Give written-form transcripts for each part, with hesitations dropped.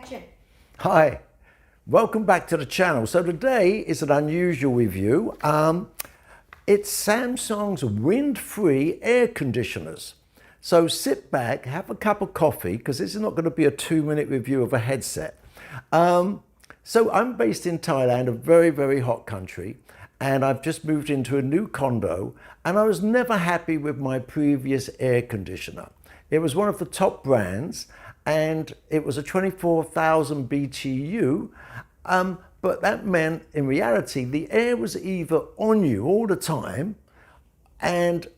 attention. Hi, welcome back to the channel. So today is an unusual review. It's Samsung's WindFree air conditioners. So sit back, have a cup of coffee, because this is not going to be a 2-minute review of a headset. So I'm based in Thailand, a very, very hot country, and I've just moved into a new condo, and I was never happy with my previous air conditioner. It was one of the top brands, and it was a 24,000 BTU, but that meant in reality the air was either on you all the time,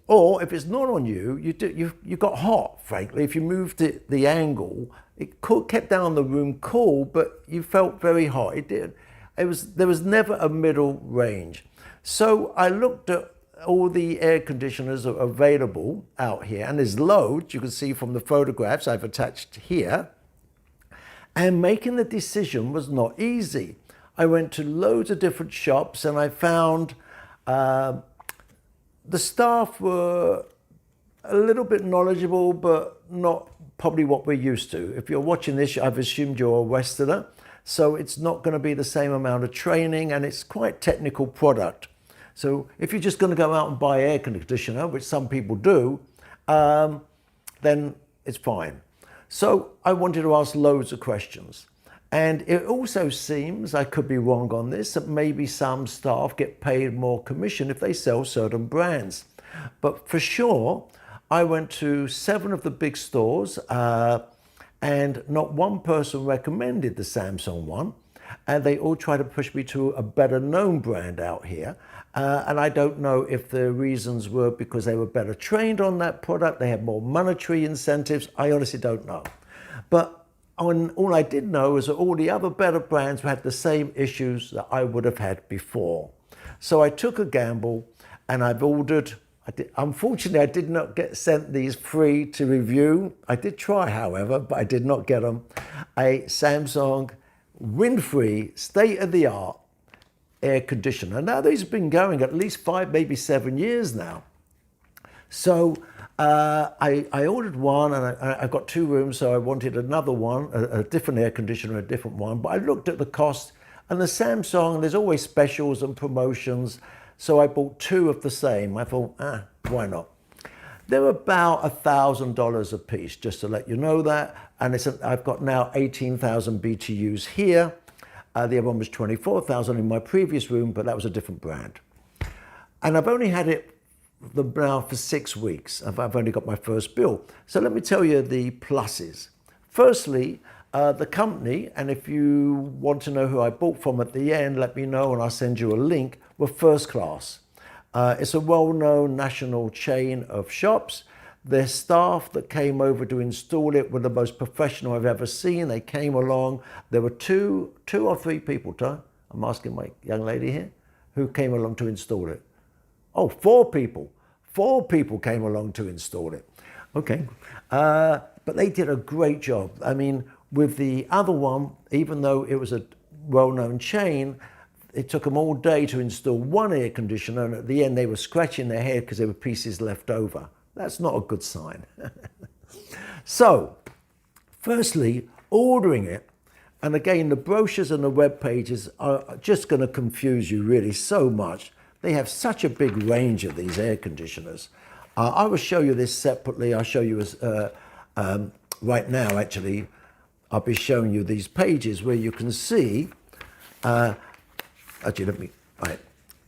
or if it's not on you, you got hot. Frankly, if you moved the angle, it kept down the room cool, but you felt very hot. There was never a middle range. So I looked at all the air conditioners are available out here, and there's loads, you can see from the photographs I've attached here, and making the decision was not easy. I went to loads of different shops, and I found the staff were a little bit knowledgeable, but not probably what we're used to. If you're watching this, I've assumed you're a Westerner, so it's not going to be the same amount of training, and it's quite technical product. So if you're just going to go out and buy air conditioner, which some people do, then it's fine. So I wanted to ask loads of questions. And it also seems, I could be wrong on this, that maybe some staff get paid more commission if they sell certain brands. But for sure, I went to 7 of the big stores, and not one person recommended the Samsung one. And they all try to push me to a better known brand out here. And I don't know if the reasons were because they were better trained on that product, they had more monetary incentives. I honestly don't know. But all I did know is that all the other better brands had the same issues that I would have had before. So I took a gamble, and I've ordered, unfortunately I did not get sent these free to review. I did try, however, but I did not get them. A Samsung WindFree state-of-the-art air conditioner. Now these have been going at least 5, maybe 7 years now. So I ordered one, and I've got 2 rooms, so I wanted another one, a different air conditioner, a different one. But I looked at the cost, and the Samsung, there's always specials and promotions, so I bought 2 of the same. I thought, why not? They're about $1,000 a piece, just to let you know that. And I've got now 18,000 BTUs here. The other one was 24,000 in my previous room, but that was a different brand. And I've only had it now for 6 weeks. I've only got my first bill. So let me tell you the pluses. Firstly, the company, and if you want to know who I bought from at the end, let me know and I'll send you a link, were first class. It's a well-known national chain of shops. Their staff that came over to install it were the most professional I've ever seen. They came along. There were two or three people, I'm asking my young lady here, who came along to install it. Oh, 4 people. 4 people came along to install it. Okay. But they did a great job. I mean, with the other one, even though it was a well-known chain, it took them all day to install one air conditioner, and at the end they were scratching their head because there were pieces left over. That's not a good sign. So, firstly, ordering it, and again, the brochures and the web pages are just going to confuse you really so much. They have such a big range of these air conditioners. I will show you this separately. I'll show you right now, actually. I'll be showing you these pages where you can see, right.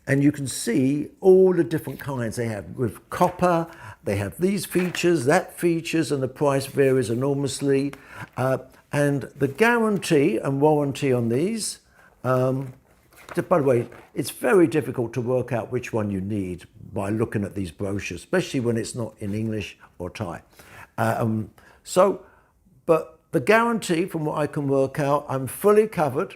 And you can see all the different kinds they have with copper. They have these features, that features, and the price varies enormously. And the guarantee and warranty on these, by the way, it's very difficult to work out which one you need by looking at these brochures, especially when it's not in English or Thai. But the guarantee, from what I can work out, I'm fully covered,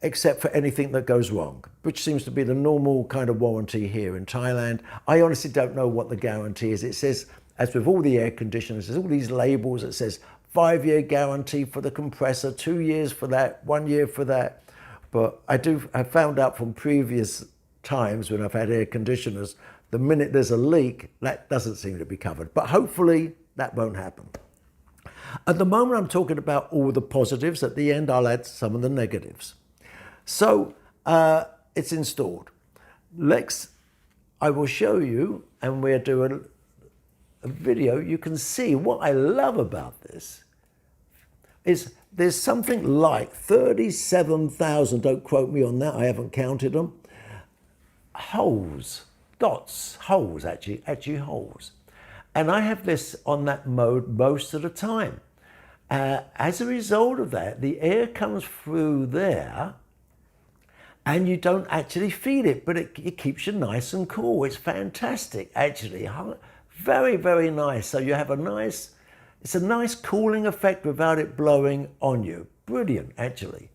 except for anything that goes wrong, which seems to be the normal kind of warranty here in Thailand. I honestly don't know what the guarantee is. It says, as with all the air conditioners, there's all these labels that says 5-year guarantee for the compressor, 2 years for that, 1 year for that. But I found out from previous times when I've had air conditioners, the minute there's a leak, that doesn't seem to be covered. But hopefully that won't happen. At the moment, I'm talking about all the positives. At the end, I'll add some of the negatives. So it's installed. Next, I will show you, and we're doing a video. You can see what I love about this is there's something like 37,000, don't quote me on that, I haven't counted them, holes, dots, holes actually holes. And I have this on that mode most of the time. As a result of that, the air comes through there and you don't actually feel it, but it keeps you nice and cool. It's fantastic, actually. Very, very nice. So you have it's a nice cooling effect without it blowing on you. Brilliant, actually.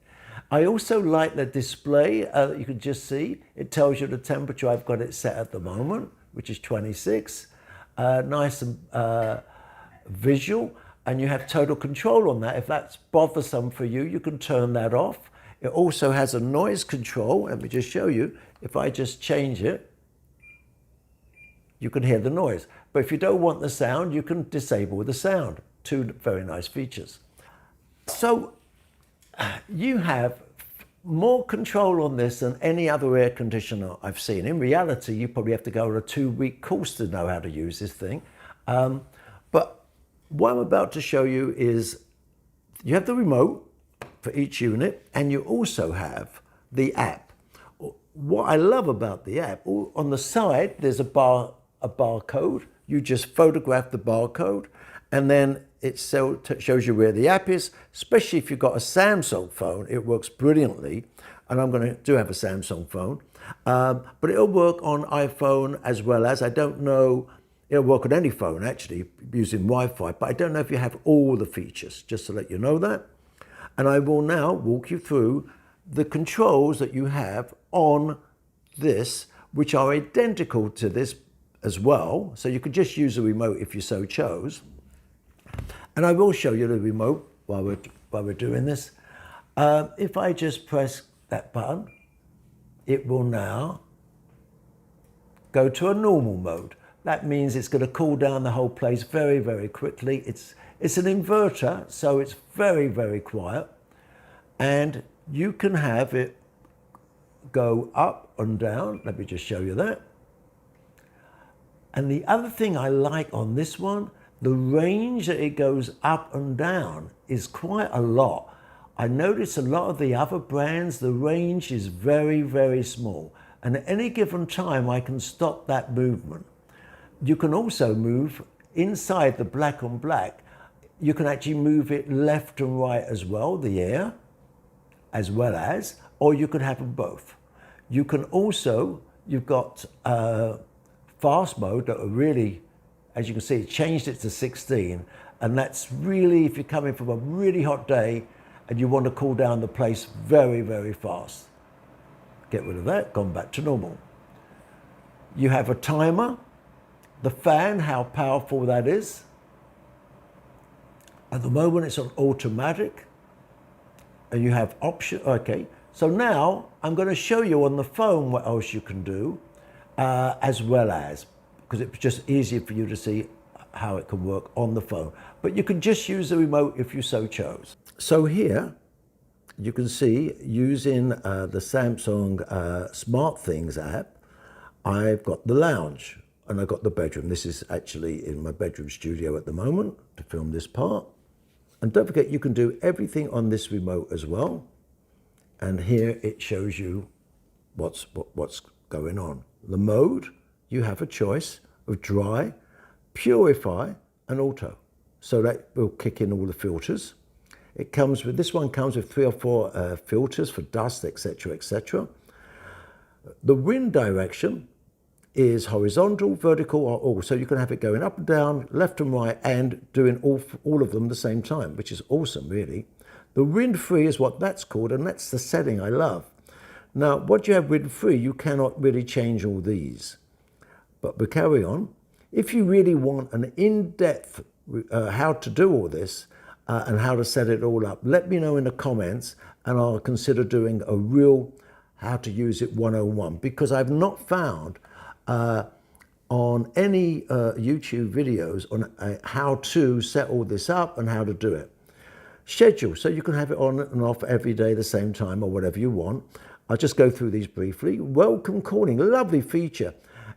I also like the display. You can just see, it tells you the temperature I've got it set at the moment, which is 26. Nice and visual, and you have total control on that. If that's bothersome for you, you can turn that off. It also has a noise control. Let me just show you. If I just change it, you can hear the noise. But if you don't want the sound, you can disable the sound. Two very nice features. So you have more control on this than any other air conditioner I've seen. In reality, you probably have to go on a 2-week course to know how to use this thing. But what I'm about to show you is you have the remote for each unit, and you also have the app. What I love about the app, on the side, there's a barcode. You just photograph the barcode, and then it shows you where the app is, especially if you've got a Samsung phone. It works brilliantly, and I'm going to have a Samsung phone. But it'll work on iPhone as well as, I don't know, it'll work on any phone actually, using Wi-Fi, but I don't know if you have all the features, just to let you know that. And I will now walk you through the controls that you have on this, which are identical to this as well. So you could just use the remote if you so chose. And I will show you the remote while we're doing this. If I just press that button, it will now go to a normal mode. That means it's going to cool down the whole place very, very quickly. It's an inverter, so it's very, very quiet. And you can have it go up and down. Let me just show you that. And the other thing I like on this one, the range that it goes up and down is quite a lot. I notice a lot of the other brands, the range is very, very small. And at any given time, I can stop that movement. You can also move inside the black on black. You can actually move it left and right as well, the air, as well as, or you could have them both. You can also, you've got fast mode that are really, as you can see, it changed it to 16. And that's really, if you're coming from a really hot day and you want to cool down the place very, very fast. Get rid of that, gone back to normal. You have a timer, the fan, how powerful that is. At the moment, it's on automatic. And you have option, okay. So now I'm going to show you on the phone what else you can do, as well as, because it's just easier for you to see how it can work on the phone. But you can just use the remote if you so chose. So here, you can see using the Samsung SmartThings app, I've got the lounge and I've got the bedroom. This is actually in my bedroom studio at the moment to film this part. And don't forget, you can do everything on this remote as well. And here it shows you what's going on. The mode, you have a choice of dry, purify, and auto. So that will kick in all the filters. It comes with, this one comes with 3 or 4 filters for dust, etc., etc. The wind direction is horizontal, vertical, or all. So you can have it going up and down, left and right, and doing all of them at the same time, which is awesome, really. The WindFree is what that's called, and that's the setting I love. Now, what you have WindFree, you cannot really change all these. But we carry on. If you really want an in-depth how to do all this and how to set it all up, let me know in the comments, and I'll consider doing a real how to use it 101, because I've not found on any YouTube videos on how to set all this up and how to do it. Schedule, so you can have it on and off every day the same time or whatever you want. I'll just go through these briefly. Welcome calling, lovely feature.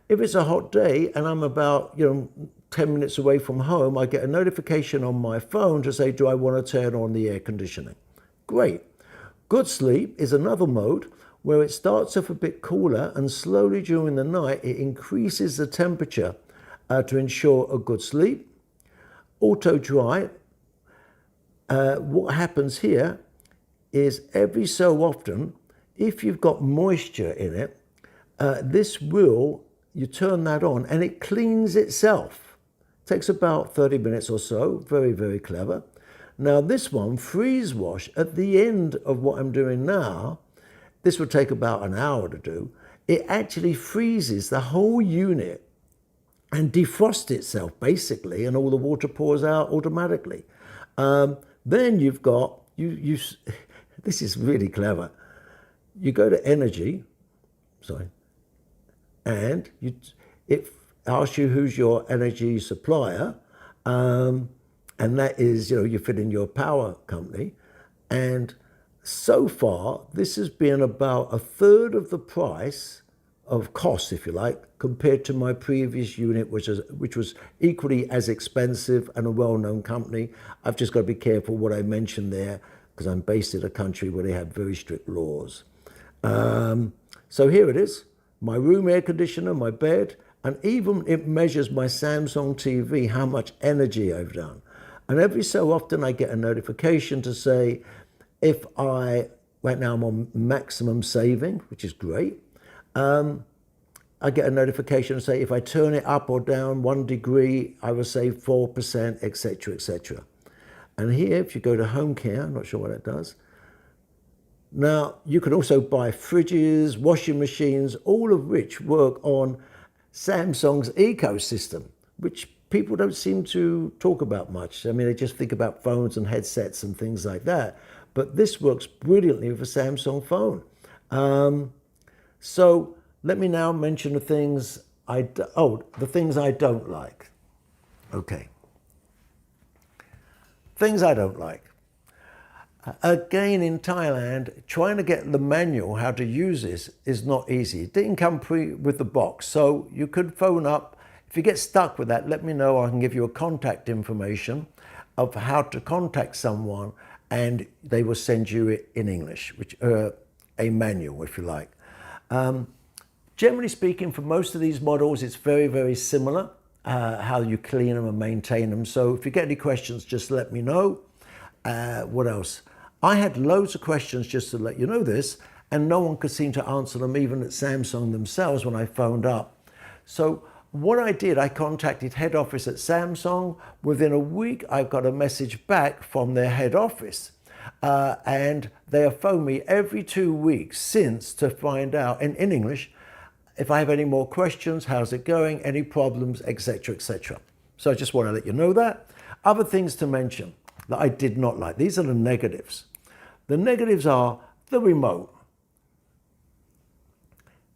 If it's a hot day and I'm about 10 minutes away from home, I get a notification on my phone to say, do I want to turn on the air conditioning? Great. Good sleep is another mode where it starts off a bit cooler and slowly during the night it increases the temperature to ensure a good sleep. Auto dry, what happens here is every so often, if you've got moisture in it, you turn that on and it cleans itself. It takes about 30 minutes or so, very, very clever. Now this one, freeze wash, at the end of what I'm doing now, this will take about an hour to do. It actually freezes the whole unit and defrosts itself basically, and all the water pours out automatically. Then you've got, this is really clever. You go to energy, and it asks you who's your energy supplier, and that is, you fit in your power company. And so far, this has been about a third of the price of cost, if you like, compared to my previous unit, which was equally as expensive and a well-known company. I've just got to be careful what I mention there because I'm based in a country where they have very strict laws. So here it is, my room air conditioner, my bed, and even it measures my Samsung TV, how much energy I've done. And every so often I get a notification to say, right now I'm on maximum saving, which is great. I get a notification to say if I turn it up or down 1 degree, I will save 4%, etc., etc. And here, if you go to home care, I'm not sure what that does. Now, you can also buy fridges, washing machines, all of which work on Samsung's ecosystem, which people don't seem to talk about much. I mean, they just think about phones and headsets and things like that. But this works brilliantly with a Samsung phone. So let me now mention the things I don't like. Okay. Things I don't like. Again, in Thailand, trying to get the manual how to use this is not easy. It didn't come with the box, so you could phone up. If you get stuck with that, let me know. I can give you a contact information of how to contact someone, and they will send you it in English, which a manual, if you like. Generally speaking, for most of these models, it's very, very similar, how you clean them and maintain them. So if you get any questions, just let me know. What else? I had loads of questions, just to let you know this, and no one could seem to answer them, even at Samsung themselves, when I phoned up. So what I did, I contacted head office at Samsung. Within a week, I got a message back from their head office. And they have phoned me every 2 weeks since to find out, in English, if I have any more questions, how's it going, any problems, etc., etc. So I just want to let you know that. Other things to mention that I did not like. These are the negatives. The negatives are the remote.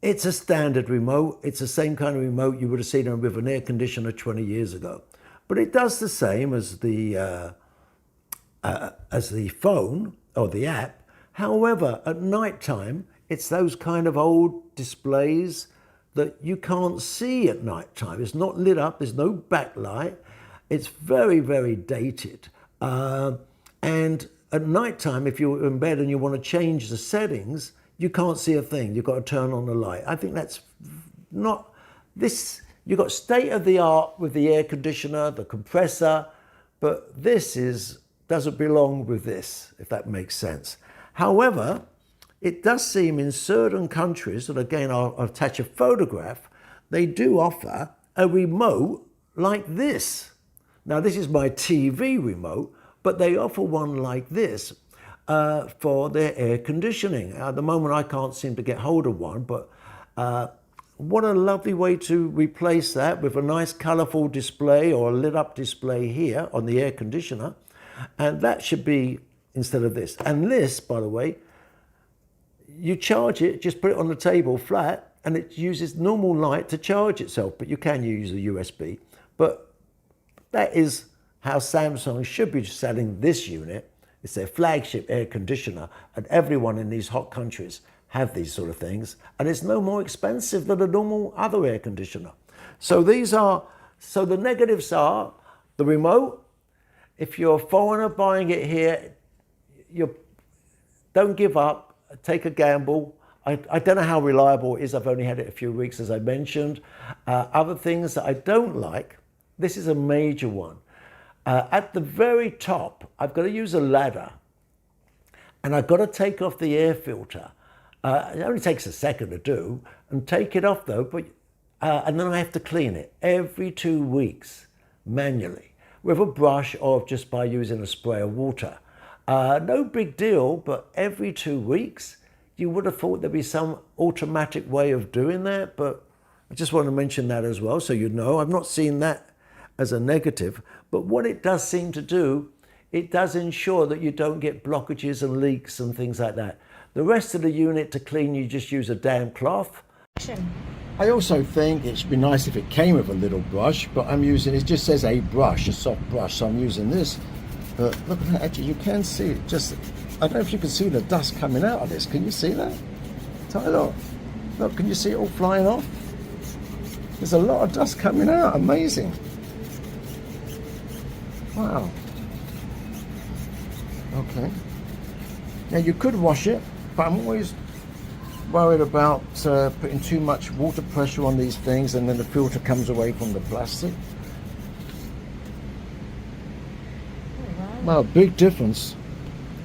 It's a standard remote. It's the same kind of remote you would have seen with an air conditioner 20 years ago. But it does the same as the phone or the app. However, at night time, it's those kind of old displays that you can't see at night time. It's not lit up. There's no backlight. It's very, very dated. And at night time, if you're in bed and you want to change the settings, you can't see a thing. You've got to turn on the light. I think that's not this. You've got state of the art with the air conditioner, the compressor, but this doesn't belong with this, if that makes sense. However, it does seem in certain countries, and again, I'll attach a photograph, they do offer a remote like this. Now, this is my TV remote, but they offer one like this for their air conditioning. At the moment, I can't seem to get hold of one, but what a lovely way to replace that with a nice colourful display or a lit up display here on the air conditioner. And that should be instead of this. And this, by the way, you charge it, just put it on the table flat, and it uses normal light to charge itself, but you can use a USB. But that is how Samsung should be selling this unit. It's their flagship air conditioner, and everyone in these hot countries have these sort of things, and it's no more expensive than a normal other air conditioner. So the negatives are the remote. If you're a foreigner buying it here, don't give up, take a gamble. I don't know how reliable it is. I've only had it a few weeks, as I mentioned. Other things that I don't like, this is a major one. At the very top, I've got to use a ladder, and I've got to take off the air filter. It only takes a second to do, and take it off though, and then I have to clean it every 2 weeks manually with a brush or just by using a spray of water. No big deal, but every 2 weeks, you would have thought there'd be some automatic way of doing that, but I just want to mention that as well, so you know. I've not seen that as a negative, but what it does seem to do, it does ensure that you don't get blockages and leaks and things like that. The rest of the unit to clean, you just use a damp cloth. I also think it should be nice if it came with a little brush, but I'm using, it just says a brush, a soft brush, so I'm using this. But look at that, actually you can see it just, I don't know if you can see the dust coming out of this. Can you see that? Tyler, look, can you see it all flying off? There's a lot of dust coming out, amazing. Wow. Okay. Now you could wash it, but I'm always worried about putting too much water pressure on these things and then the filter comes away from the plastic. Wow, big difference.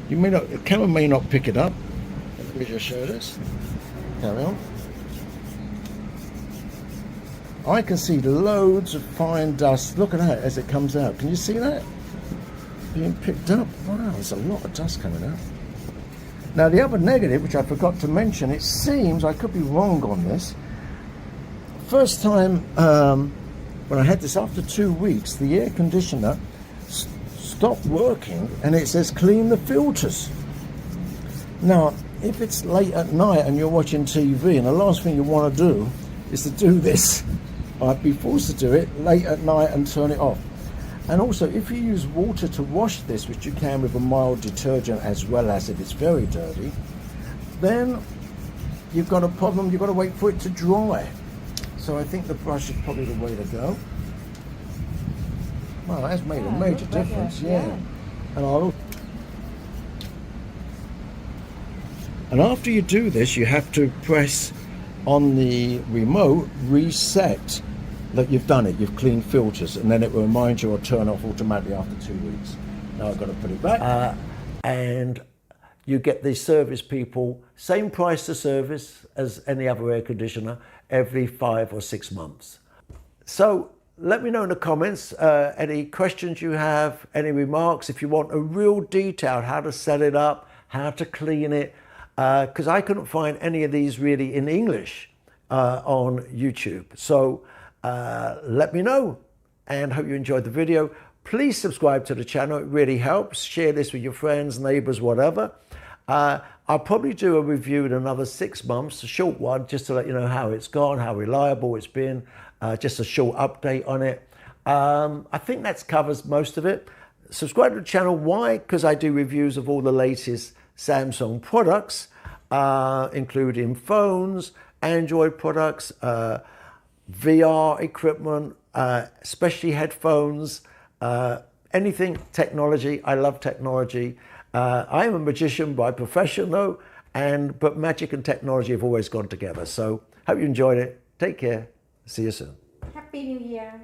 You may not, the camera may not pick it up. Let me just show this. Carry on. I can see loads of fine dust. Look at that as it comes out. Can you see that? Being picked up. Wow, there's a lot of dust coming out. Now the other negative, which I forgot to mention, it seems, I could be wrong on this, first time when I had this, after 2 weeks, the air conditioner stopped working and it says clean the filters. Now, if it's late at night and you're watching TV and the last thing you want to do is to do this, I'd be forced to do it late at night and turn it off. And also, if you use water to wash this, which you can with a mild detergent as well as if it's very dirty, then you've got a problem, you've got to wait for it to dry. So I think the brush is probably the way to go. Well, that's made a major difference, yeah. And after you do this, you have to press on the remote reset that you've done it, you've cleaned filters, and then it will remind you or turn off automatically after 2 weeks. Now I've got to put it back. And you get the service people, same price to service as any other air conditioner, every 5 or 6 months. So let me know in the comments any questions you have, any remarks, if you want a real detail, how to set it up, how to clean it, because I couldn't find any of these really in English on YouTube. So let me know, and hope you enjoyed the video. Please subscribe to the channel, it really helps. Share this with your friends, neighbors, whatever. I'll probably do a review in another 6 months, a short one, just to let you know how it's gone, how reliable it's been, just a short update on it. I think that covers most of it. Subscribe to the channel. Why? Because I do reviews of all the latest Samsung products, including phones, Android products, VR equipment, especially headphones, anything technology. I love technology. I am a magician by profession though, but magic and technology have always gone together. So hope you enjoyed it. Take care. See you soon. Happy New Year.